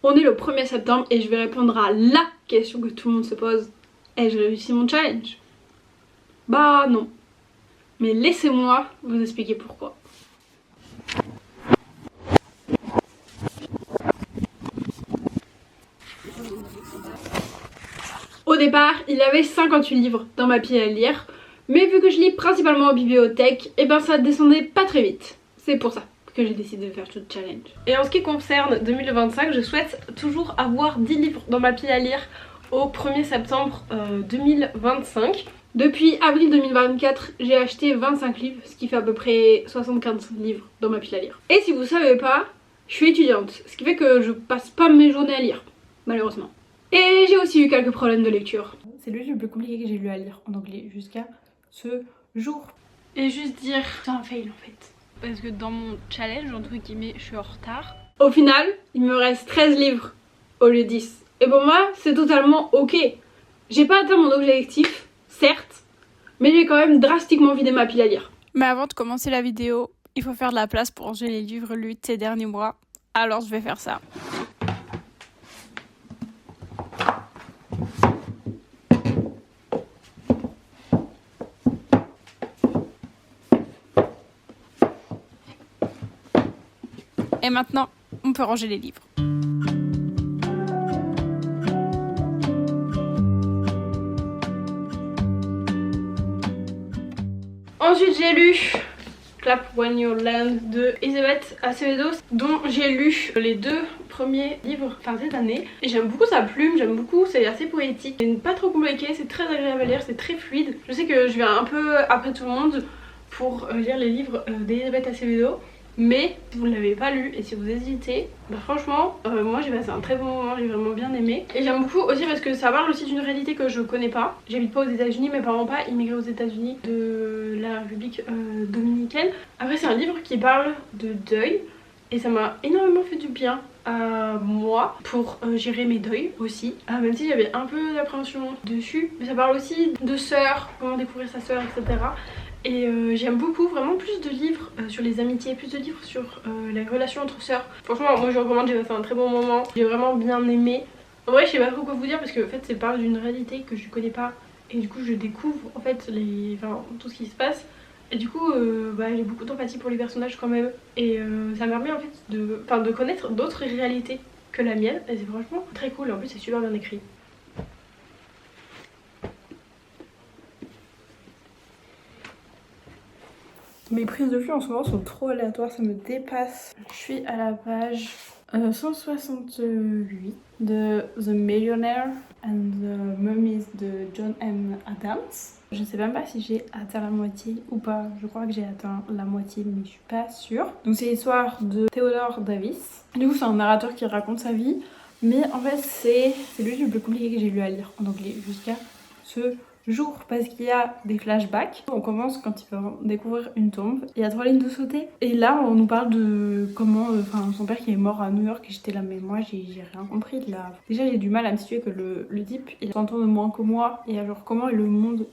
On est le 1er septembre et je vais répondre à la question que tout le monde se pose. Ai-je réussi mon challenge? Bah non. Mais laissez-moi vous expliquer pourquoi. Au départ, il y avait 58 livres dans ma pile à lire, mais vu que je lis principalement en bibliothèque, et ben ça descendait pas très vite. C'est pour ça que j'ai décidé de faire tout le challenge. Et en ce qui concerne 2025, je souhaite toujours avoir 10 livres dans ma pile à lire au 1er septembre 2025. Depuis avril 2024, j'ai acheté 25 livres, ce qui fait à peu près 75 livres dans ma pile à lire. Et si vous savez pas, je suis étudiante, ce qui fait que je passe pas mes journées à lire, malheureusement. Et j'ai aussi eu quelques problèmes de lecture. C'est le livre le plus compliqué que j'ai lu à lire en anglais jusqu'à ce jour. Et juste dire, c'est un fail en fait. Parce que dans mon challenge, entre guillemets, je suis en retard. Au final, il me reste 13 livres au lieu de 10. Et pour moi, c'est totalement ok. J'ai pas atteint mon objectif, certes, mais j'ai quand même drastiquement vidé ma pile à lire. Mais avant de commencer la vidéo, il faut faire de la place pour ranger les livres lus de ces derniers mois. Alors je vais faire ça. Et maintenant, on peut ranger les livres. Ensuite j'ai lu Clap When You Land de Elizabeth Acevedo, dont j'ai lu les 2 premiers livres cette année. Et j'aime beaucoup sa plume, j'aime beaucoup, c'est assez poétique. C'est pas trop compliqué, c'est très agréable à lire, c'est très fluide. Je sais que je viens un peu après tout le monde pour lire les livres d'Elizabeth Acevedo. Mais si vous ne l'avez pas lu et si vous hésitez, bah franchement, moi j'ai passé un très bon moment, j'ai vraiment bien aimé. Et j'aime beaucoup aussi parce que ça parle aussi d'une réalité que je connais pas. J'habite pas aux États-Unis, mes parents n'ont pas immigré aux États-Unis de la République dominicaine. Après, c'est un livre qui parle de deuil et ça m'a énormément fait du bien à moi pour gérer mes deuils aussi. Même si j'avais un peu d'appréhension dessus, mais ça parle aussi de sœur, comment découvrir sa sœur, etc. Et j'aime beaucoup, vraiment plus de livres sur les amitiés, plus de livres sur les relations entre sœurs. Franchement, moi je recommande, j'ai passé un très bon moment, j'ai vraiment bien aimé. En vrai, je sais pas trop quoi vous dire parce que en fait, c'est parle d'une réalité que je connais pas et du coup, je découvre en fait tout ce qui se passe. Et du coup, j'ai beaucoup d'empathie pour les personnages quand même. Et ça me permet en fait de connaître d'autres réalités que la mienne. Et c'est franchement très cool. En plus, c'est super bien écrit. Mes prises de vue en ce moment sont trop aléatoires, ça me dépasse. Je suis à la page 168 de The Millionaire and the Mummies de John M. Adams. Je ne sais même pas si j'ai atteint la moitié ou pas. Je crois que j'ai atteint la moitié, mais je suis pas sûre. Donc c'est l'histoire de Theodore Davis. Du coup, c'est un narrateur qui raconte sa vie, mais en fait c'est le livre le plus compliqué que j'ai lu à lire en anglais jusqu'à ce jour parce qu'il y a des flashbacks. On commence quand il va découvrir une tombe. Il y a 3 lignes de sauter. Et là, on nous parle de comment son père qui est mort à New York. Et j'étais là, mais moi, j'ai rien compris de là. Déjà, j'ai du mal à me situer que le type, il a 100 ans de moins que moi. Et alors, comment est le monde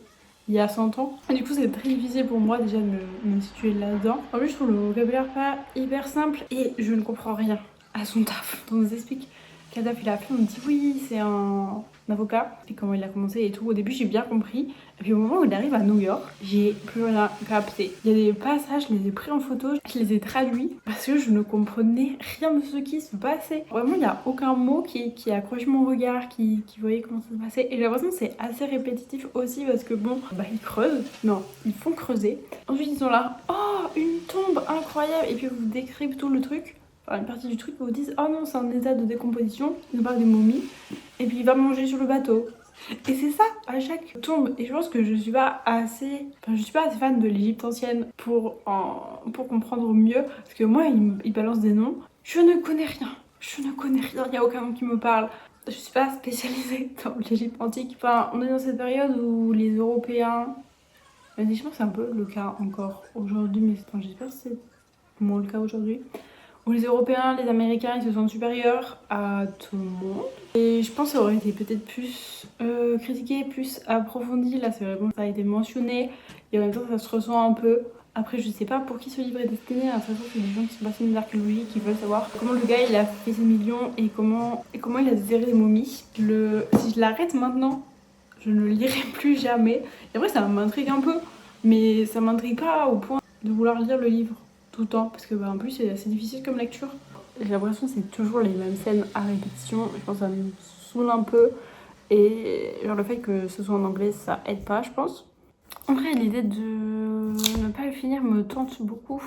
il y a 100 ans? Et du coup, c'est très difficile pour moi déjà de me situer là-dedans. En plus, je trouve le vocabulaire pas hyper simple. Et je ne comprends rien à son taf. On nous explique qu'Adaf, il a appelé, on me dit oui, c'est un avocat, et comment il a commencé et tout. Au début, j'ai bien compris. Et puis au moment où il arrive à New York, j'ai plus rien capté. Il y a des passages, je les ai pris en photo, je les ai traduits parce que je ne comprenais rien de ce qui se passait. Vraiment, il n'y a aucun mot qui accroche mon regard, qui voyait comment ça se passait. Et j'ai l'impression que c'est assez répétitif aussi parce que bon, ils creusent. Non, ils font creuser. Ensuite, ils sont là, oh, une tombe incroyable. Et puis vous décrivent tout le truc. Enfin, une partie du truc où vous disent oh non, c'est un état de décomposition, il nous parle des momies, et puis il va manger sur le bateau. Et c'est ça à chaque tombe. Et je pense que je suis pas assez fan de l'Égypte ancienne pour comprendre mieux, parce que moi il balance des noms, je ne connais rien, il n'y a aucun nom qui me parle. Je suis pas spécialisée dans l'Égypte antique. Enfin, on est dans cette période où les Européens, je pense que c'est un peu le cas encore aujourd'hui, mais j'espère que c'est moins le cas aujourd'hui, où les Européens, les Américains, ils se sentent supérieurs à tout le monde. Et je pense que ça aurait été peut-être plus critiqué, plus approfondi. Là, c'est vraiment, ça a été mentionné. Et en même temps, ça se ressent un peu. Après, je sais pas pour qui ce livre est destiné. De toute façon, c'est des gens qui sont passionnés d'archéologie, qui veulent savoir comment le gars il a fait ses millions et comment il a déterré les momies. Si je l'arrête maintenant, je ne le lirai plus jamais. Et après, ça m'intrigue un peu, mais ça m'intrigue pas au point de vouloir lire le livre tout le temps, parce que en plus, c'est assez difficile comme lecture. J'ai l'impression que c'est toujours les mêmes scènes à répétition. Je pense que ça me saoule un peu. Et genre le fait que ce soit en anglais, ça aide pas, je pense. En vrai, l'idée de ne pas le finir me tente beaucoup.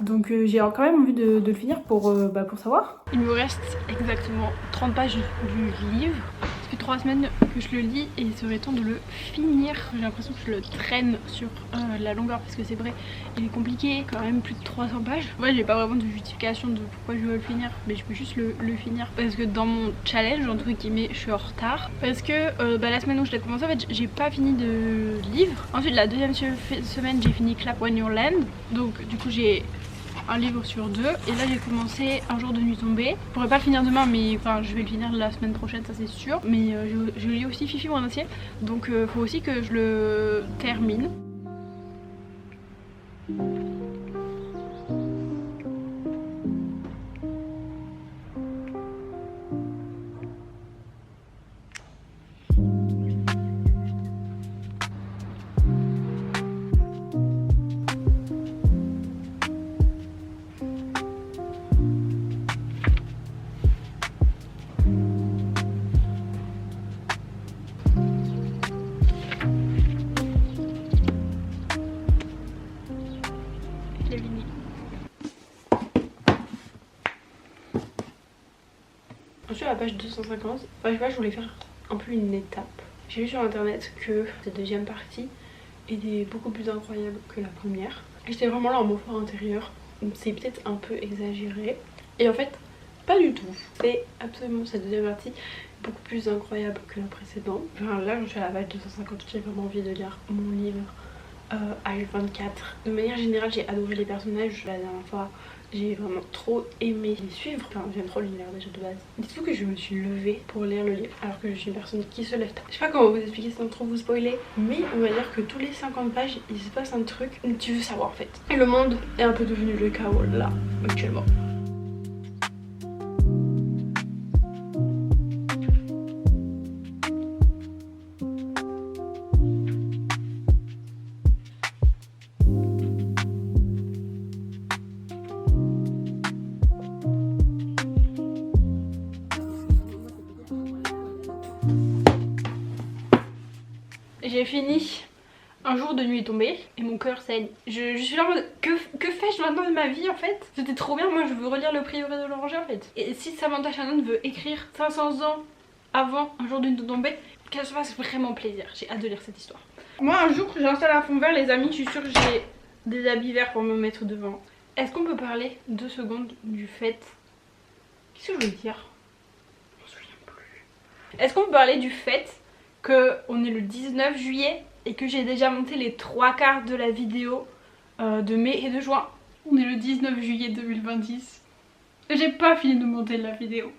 Donc j'ai quand même envie de le finir pour savoir. Il me reste exactement 30 pages du livre. Ça fait 3 semaines que je le lis et il serait temps de le finir. J'ai l'impression que je le traîne sur la longueur parce que c'est vrai, il est compliqué, quand même plus de 300 pages. Moi j'ai pas vraiment de justification de pourquoi je veux le finir, mais je peux juste le finir parce que dans mon challenge, entre guillemets, je suis en retard. Parce que la semaine où je l'ai commencé, en fait, j'ai pas fini de livre. Ensuite, la deuxième semaine, j'ai fini Clap When You Land. Donc du coup, j'ai un livre sur 2 et là j'ai commencé Un jour de nuit tombée. Je pourrais pas le finir demain, mais enfin je vais le finir la semaine prochaine, ça c'est sûr. Mais je lis aussi Fifi Mon Acier, donc faut aussi que je le termine. Je suis à la page 250. Je sais pas, je voulais faire un peu une étape. J'ai vu sur internet que cette deuxième partie était beaucoup plus incroyable que la première. J'étais vraiment là en mon fort intérieur. C'est peut-être un peu exagéré. Et en fait, pas du tout. C'est absolument cette deuxième partie beaucoup plus incroyable que la précédente. Enfin, là, je suis à la page 250. J'ai vraiment envie de lire mon livre H24. De manière générale, j'ai adoré les personnages la dernière fois. J'ai vraiment trop aimé les suivre. Enfin, j'aime trop l'univers déjà de base. Dites-vous que je me suis levée pour lire le livre alors que je suis une personne qui se lève tard. Je sais pas comment vous expliquer sans trop vous spoiler, mais on va dire que tous les 50 pages, il se passe un truc que tu veux savoir en fait. Et le monde est un peu devenu le chaos là, actuellement. J'ai fini Un jour de nuit tombée et mon cœur saigne. Je suis là en mode que fais-je maintenant de ma vie en fait? C'était trop bien, moi je veux relire Le Prieuré de l'Oranger en fait. Et si Samantha Shannon veut écrire 500 ans avant Un jour de nuit tombée, qu'elle se fasse vraiment plaisir. J'ai hâte de lire cette histoire. Moi un jour j'installe un fond vert les amis, je suis sûre que j'ai des habits verts pour me mettre devant. Est-ce qu'on peut parler 2 secondes du fait... Qu'est-ce que je veux dire? Je m'en souviens plus. Est-ce qu'on peut parler du fait qu'on est le 19 juillet et que j'ai déjà monté les 3/4 de la vidéo de mai et de juin. On est le 19 juillet 2026 et j'ai pas fini de monter la vidéo.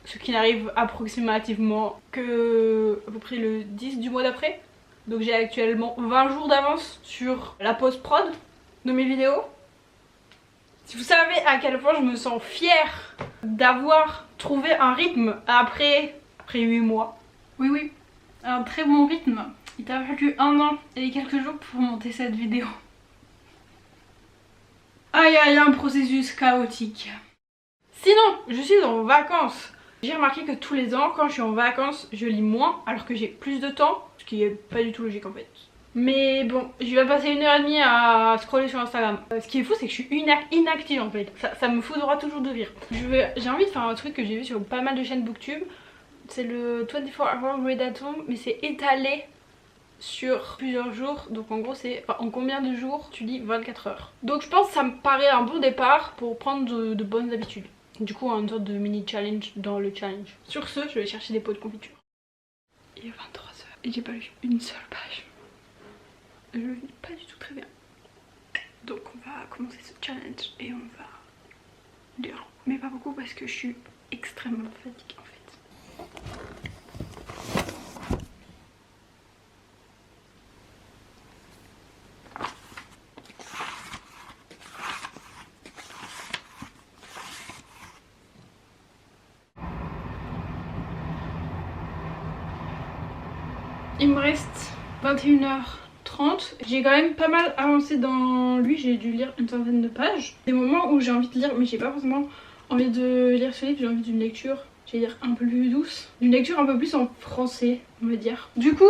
Ce qui n'arrive approximativement que à peu près le 10 du mois d'après. Donc j'ai actuellement 20 jours d'avance sur la post-prod de mes vidéos. Si vous savez à quel point je me sens fière d'avoir trouvé un rythme après 8 mois. Oui, un très bon rythme. Il t'a fallu 1 an et quelques jours pour monter cette vidéo. Aïe aïe, un processus chaotique. Sinon, je suis en vacances. J'ai remarqué que tous les ans, quand je suis en vacances, je lis moins alors que j'ai plus de temps. Ce qui est pas du tout logique en fait. Mais bon, je vais passer 1h30 à scroller sur Instagram. Ce qui est fou, c'est que je suis inactive en fait. Ça me foudra toujours de rire. J'ai envie de faire un truc que j'ai vu sur pas mal de chaînes booktube. C'est le 24 Hour Read at Home, mais c'est étalé sur plusieurs jours. Donc en gros c'est en combien de jours tu lis 24 heures. Donc je pense que ça me paraît un bon départ pour prendre de bonnes habitudes. Du coup une sorte de mini challenge dans le challenge. Sur ce, je vais chercher des pots de confiture. Il est 23h et j'ai pas lu une seule page. Je lis pas du tout très bien. Donc on va commencer ce challenge et on va lire. Mais pas beaucoup parce que je suis extrêmement fatiguée en fait. Il me reste 21h30. J'ai quand même pas mal avancé dans lui, j'ai dû lire une centaine de pages. Des moments où j'ai envie de lire mais j'ai pas forcément envie de lire ce livre, j'ai envie d'une lecture, je vais dire un peu plus douce. D'une lecture un peu plus en français on va dire. Du coup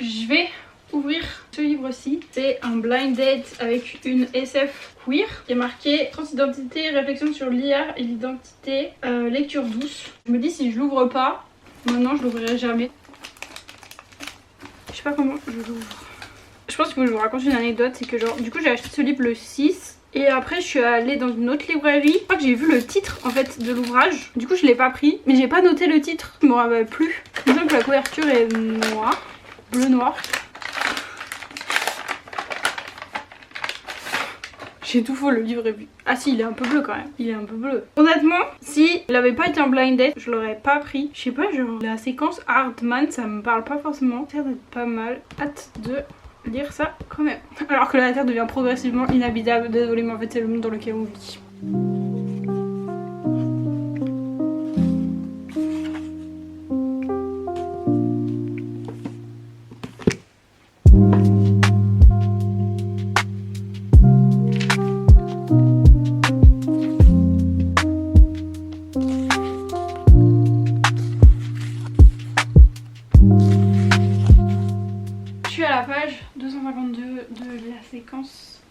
je vais ouvrir ce livre-ci. C'est un blind date avec une SF queer. Il y a marqué transidentité, réflexion sur l'IA et l'identité, lecture douce. Je me dis si je l'ouvre pas, maintenant je l'ouvrirai jamais. Je sais pas comment je l'ouvre. Je pense qu'il faut que je vous raconte une anecdote, c'est que genre du coup j'ai acheté ce livre le 6 et après je suis allée dans une autre librairie. Je crois que j'ai vu le titre en fait de l'ouvrage. Du coup je l'ai pas pris, mais j'ai pas noté le titre. Je me rappelle plus. Il me semble que la couverture est noire, bleu noir. J'ai tout faux, le livre est... Ah si, il est un peu bleu quand même. Il est un peu bleu. Honnêtement, si il avait pas été un blind date, je l'aurais pas pris. Je sais pas, genre la séquence Hardman, ça me parle pas forcément. Ça a l'air d'être pas mal. Hâte de lire ça quand même. Alors que la Terre devient progressivement inhabitable. Désolée, mais en fait c'est le monde dans lequel on vit. Séquence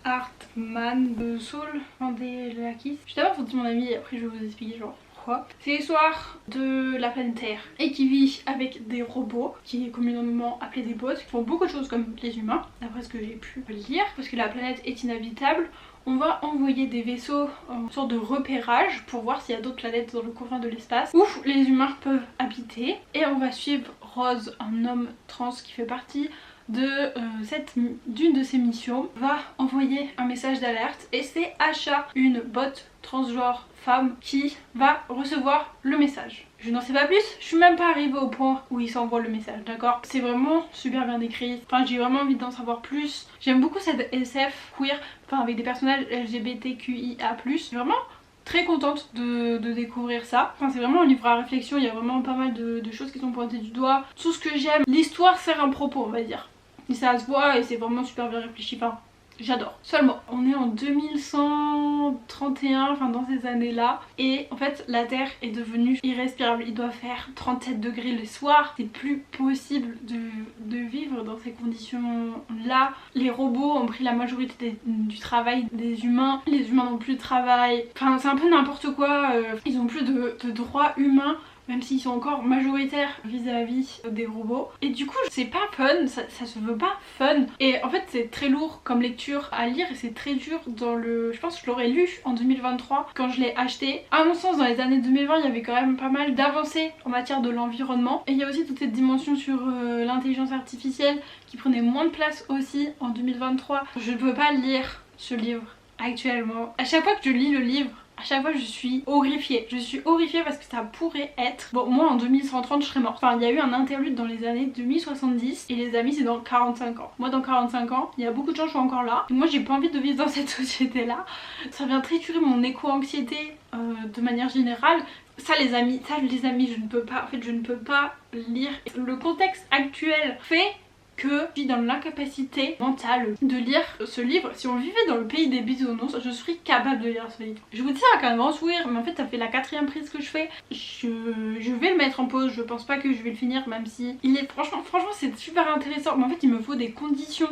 Hartman de Saul Vandelakis. Je vais d'abord vous dire mon ami et après je vais vous expliquer genre pourquoi. C'est l'histoire de la planète Terre et qui vit avec des robots qui est communément appelés des bots qui font beaucoup de choses comme les humains d'après ce que j'ai pu lire parce que la planète est inhabitable. On va envoyer des vaisseaux en sorte de repérage pour voir s'il y a d'autres planètes dans le confin de l'espace où les humains peuvent habiter et on va suivre Rose, un homme trans qui fait partie d'une de ces missions, va envoyer un message d'alerte et c'est Asha, une botte transgenre femme qui va recevoir le message. Je n'en sais pas plus, je suis même pas arrivée au point où il s'envoie le message, d'accord? C'est vraiment super bien écrit, enfin j'ai vraiment envie d'en savoir plus. J'aime beaucoup cette SF queer, enfin avec des personnages LGBTQIA+, je suis vraiment très contente de découvrir ça. Enfin c'est vraiment un livre à réflexion, il y a vraiment pas mal de choses qui sont pointées du doigt. Tout ce que j'aime, l'histoire sert un propos on va dire. Et ça se voit et c'est vraiment super bien réfléchi, enfin j'adore. Seulement, on est en 2131, enfin dans ces années-là, et en fait la Terre est devenue irrespirable. Il doit faire 37 degrés le soir, c'est plus possible de vivre dans ces conditions-là. Les robots ont pris la majorité du travail des humains, les humains n'ont plus de travail, enfin c'est un peu n'importe quoi, ils ont plus de droits humains. Même s'ils sont encore majoritaires vis-à-vis des robots. Et du coup c'est pas fun, ça se veut pas fun. Et en fait c'est très lourd comme lecture à lire et c'est très dur dans le... Je pense que je l'aurais lu en 2023 quand je l'ai acheté. À mon sens dans les années 2020 il y avait quand même pas mal d'avancées en matière de l'environnement. Et il y a aussi toute cette dimension sur l'intelligence artificielle qui prenait moins de place aussi en 2023. Je ne peux pas lire ce livre actuellement. À chaque fois que je lis le livre, à chaque fois je suis horrifiée. Je suis horrifiée parce que ça pourrait être... Bon moi en 2130 je serais morte. Enfin il y a eu un interlude dans les années 2070 et les amis c'est dans 45 ans. Moi dans 45 ans il y a beaucoup de gens qui sont encore là. Et moi j'ai pas envie de vivre dans cette société là. Ça vient triturer mon éco-anxiété de manière générale. Ça les amis je ne peux pas. En fait je ne peux pas lire. Le contexte actuel fait que je suis dans l'incapacité mentale de lire ce livre. Si on vivait dans le pays des bisounours, je serais capable de lire ce livre. Je vous dis ça avec un grand sourire, mais en fait ça fait la 4e prise que je fais. Je vais le mettre en pause, je pense pas que je vais le finir, même si il est franchement c'est super intéressant. Mais en fait il me faut des conditions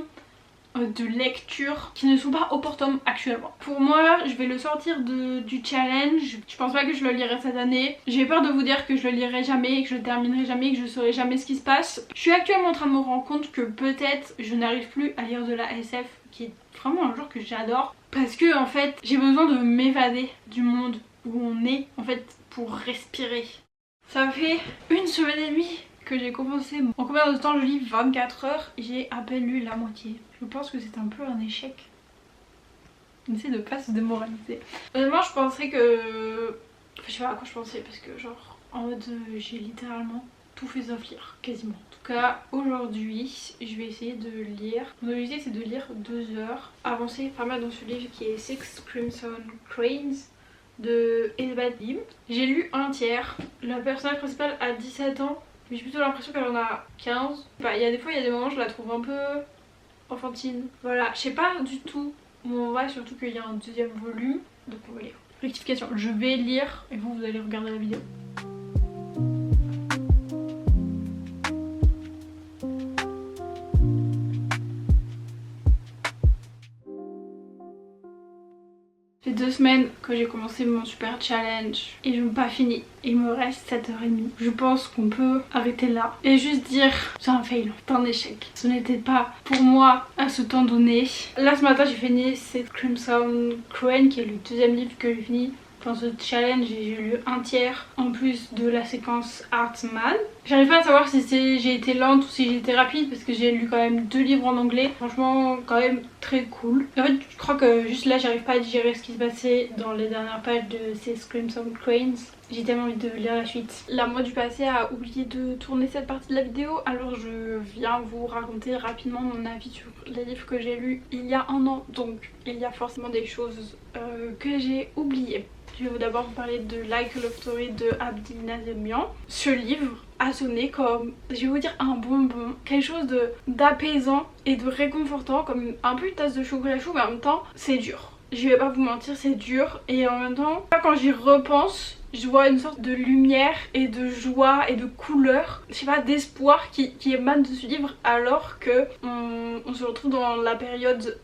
de lecture qui ne sont pas opportunes actuellement. Pour moi, je vais le sortir du challenge. Je pense pas que je le lirai cette année. J'ai peur de vous dire que je le lirai jamais, que je le terminerai jamais, que je saurai jamais ce qui se passe. Je suis actuellement en train de me rendre compte que peut-être je n'arrive plus à lire de la SF, qui est vraiment un genre que j'adore. Parce que en fait, j'ai besoin de m'évader du monde où on est, en fait, pour respirer. Ça fait 1 semaine et demie que j'ai commencé. En combien de temps je lis? 24 heures. J'ai à peine lu la moitié. Je pense que c'est un peu un échec. On essaie de pas se démoraliser. Honnêtement je penserais que... Enfin, je sais pas à quoi je pensais parce que genre en mode j'ai littéralement tout fait sauf lire, quasiment. En tout cas aujourd'hui je vais essayer de lire. Mon objectif c'est de lire 2 heures. Avancer pas mal dans ce livre qui est Six Crimson Cranes de Elizabeth Lim. J'ai lu un tiers. Le personnage principal a 17 ans. Mais j'ai plutôt l'impression qu'elle en a 15. Bah, il y a des fois, il y a des moments, je la trouve un peu enfantine. Voilà, je sais pas du tout où on va, surtout qu'il y a un deuxième volume. Donc on va lire. Rectification, je vais lire et vous allez regarder la vidéo. Ça fait 2 semaines que j'ai commencé mon super challenge et je n'ai pas fini. Il me reste 7h30. Je pense qu'on peut arrêter là et juste dire c'est un fail, c'est un échec. Ce n'était pas pour moi à ce temps donné. Là ce matin j'ai fini c'est Crimson Crane qui est le deuxième livre que j'ai fini. Dans ce challenge, j'ai lu un tiers en plus de la séquence Artman. J'arrive pas à savoir si j'ai été lente ou si j'ai été rapide parce que j'ai lu quand même 2 livres en anglais. Franchement, quand même très cool. En fait, je crois que juste là, j'arrive pas à digérer ce qui se passait dans les dernières pages de ces Crimson Cranes. J'ai tellement envie de lire la suite. La moi du passé a oublié de tourner cette partie de la vidéo, alors je viens vous raconter rapidement mon avis sur les livres que j'ai lus il y a un an. Donc il y a forcément des choses que j'ai oubliées. Je vais d'abord vous parler de Like a Love Story de Abdi Nazemian. Ce livre a sonné comme, je vais vous dire, un bonbon, quelque chose d'apaisant et de réconfortant, comme un peu une tasse de chocolat chaud, mais en même temps c'est dur. Je vais pas vous mentir, c'est dur, et en même temps, quand j'y repense, je vois une sorte de lumière et de joie et de couleur, je sais pas, d'espoir qui émane de ce livre, alors que on se retrouve dans la période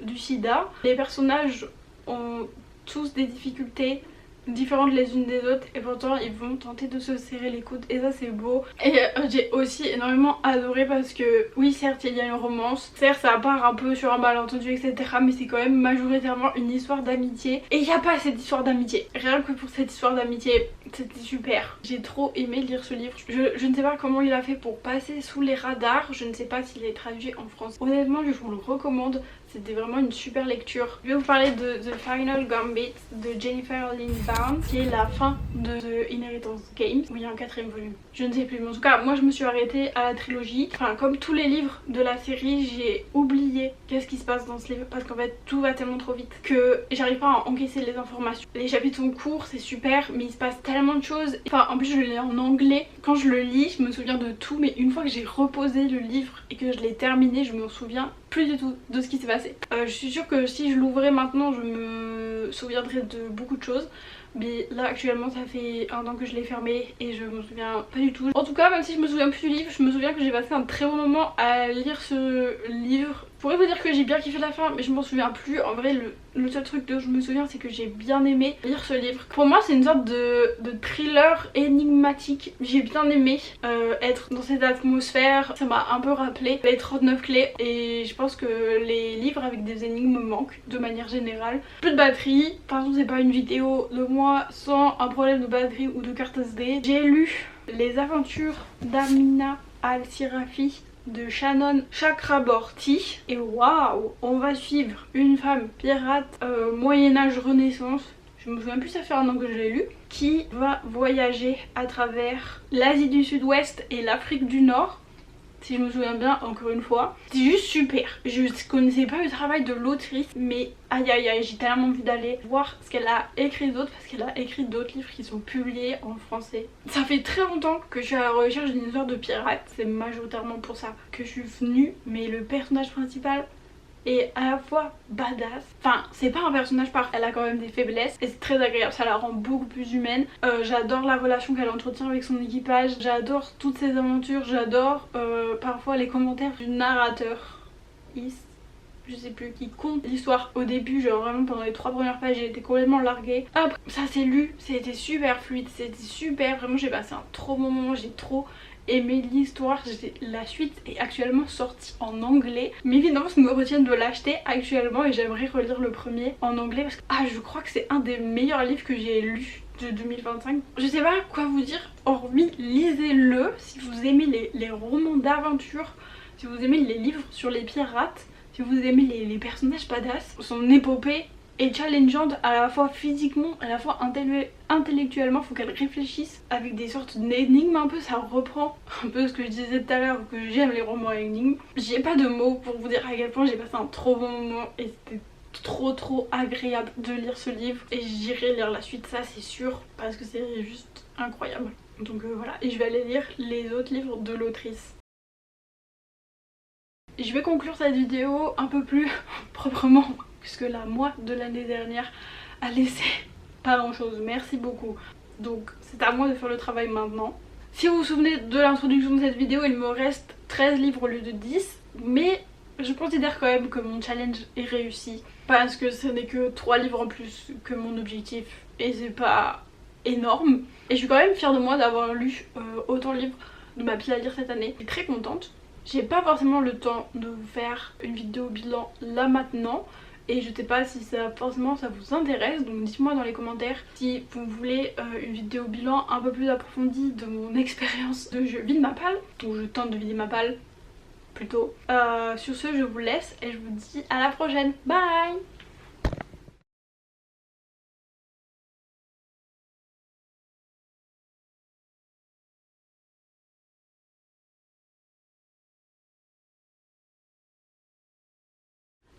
du sida. Les personnages ont tous des difficultés différentes les unes des autres et pourtant ils vont tenter de se serrer les coudes et ça c'est beau. Et j'ai aussi énormément adoré parce que oui certes il y a une romance, certes ça part un peu sur un malentendu etc, mais c'est quand même majoritairement une histoire d'amitié et il n'y a pas cette histoire d'amitié. Rien que pour cette histoire d'amitié c'était super. J'ai trop aimé lire ce livre. Je ne sais pas comment il a fait pour passer sous les radars, je ne sais pas s'il est traduit en France. Honnêtement je vous le recommande. C'était vraiment une super lecture. Je vais vous parler de The Final Gambit de Jennifer Lynn Barnes, qui est la fin de The Inheritance Games, où il y a un 4ème volume. Je ne sais plus, mais en tout cas, moi je me suis arrêtée à la trilogie. Enfin, comme tous les livres de la série, j'ai oublié qu'est-ce qui se passe dans ce livre, parce qu'en fait, tout va tellement trop vite que j'arrive pas à encaisser les informations. Les chapitres sont courts, c'est super, mais il se passe tellement de choses. Enfin, en plus, je le lis en anglais. Quand je le lis, je me souviens de tout, mais une fois que j'ai reposé le livre et que je l'ai terminé, je me souviens plus du tout de ce qui s'est passé. Je suis sûre que si je l'ouvrais maintenant je me souviendrais de beaucoup de choses, mais là actuellement ça fait un an que je l'ai fermé et je me souviens pas du tout. En tout cas même si je me souviens plus du livre, je me souviens que j'ai passé un très bon moment à lire ce livre. Je pourrais vous dire que j'ai bien kiffé la fin mais je m'en souviens plus. En vrai le seul truc dont je me souviens c'est que j'ai bien aimé lire ce livre. Pour moi c'est une sorte de thriller énigmatique. J'ai bien aimé être dans cette atmosphère. Ça m'a un peu rappelé les 39 clés et je pense que les livres avec des énigmes me manquent de manière générale. Peu de batterie, pardon c'est pas une vidéo de moi sans un problème de batterie ou de carte SD. J'ai lu Les aventures d'Amina Al-Sirafi de Shannon Chakraborty et waouh, on va suivre une femme pirate Moyen-Âge Renaissance, je me souviens plus, ça fait un an que je l'ai lu, qui va voyager à travers l'Asie du Sud-Ouest et l'Afrique du Nord. Si je me souviens bien, encore une fois, c'est juste super. Je connaissais pas le travail de l'autrice, mais aïe aïe aïe, j'ai tellement envie d'aller voir ce qu'elle a écrit d'autre, parce qu'elle a écrit d'autres livres qui sont publiés en français. Ça fait très longtemps que je suis à la recherche d'une histoire de pirate, c'est majoritairement pour ça que je suis venue, mais le personnage principal et à la fois badass. Enfin, c'est pas un personnage parfait, elle a quand même des faiblesses et c'est très agréable, ça la rend beaucoup plus humaine. J'adore la relation qu'elle entretient avec son équipage, j'adore toutes ses aventures, j'adore parfois les commentaires du narrateur. Je sais plus, qui compte l'histoire. Au début, genre vraiment pendant les 3 premières pages, j'ai été complètement larguée. Après, ça s'est lu, c'était super fluide, c'était super, vraiment j'ai passé un trop bon moment, j'ai trop aimé l'histoire. La suite est actuellement sortie en anglais, mais évidemment ça me retient de l'acheter actuellement et j'aimerais relire le premier en anglais parce que je crois que c'est un des meilleurs livres que j'ai lu de 2025. Je sais pas quoi vous dire, hormis lisez-le si vous aimez les romans d'aventure, si vous aimez les livres sur les pirates, si vous aimez les personnages badass. Son épopée est challengeante à la fois physiquement, à la fois intellectuellement. Faut qu'elle réfléchisse avec des sortes d'énigmes un peu, ça reprend un peu ce que je disais tout à l'heure, que j'aime les romans à énigmes. J'ai pas de mots pour vous dire à quel point j'ai passé un trop bon moment et c'était trop agréable de lire ce livre et j'irai lire la suite, ça c'est sûr, parce que c'est juste incroyable. Donc voilà, et je vais aller lire les autres livres de l'autrice. Et je vais conclure cette vidéo un peu plus proprement, puisque la moi de l'année dernière a laissé pas grand chose. Merci beaucoup. Donc c'est à moi de faire le travail maintenant. Si vous vous souvenez de l'introduction de cette vidéo, il me reste 13 livres au lieu de 10, mais je considère quand même que mon challenge est réussi, parce que ce n'est que 3 livres en plus que mon objectif, et c'est pas énorme. Et je suis quand même fière de moi d'avoir lu autant de livres de ma pile à lire cette année. Je suis très contente. J'ai pas forcément le temps de vous faire une vidéo bilan là maintenant, et je sais pas si forcément ça vous intéresse, donc dites-moi dans les commentaires si vous voulez une vidéo bilan un peu plus approfondie de mon expérience de je vide ma palle, ou je tente de vider ma palle plutôt. Sur ce, je vous laisse et je vous dis à la prochaine. Bye!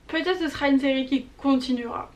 Peut-être ce sera une série qui continuera.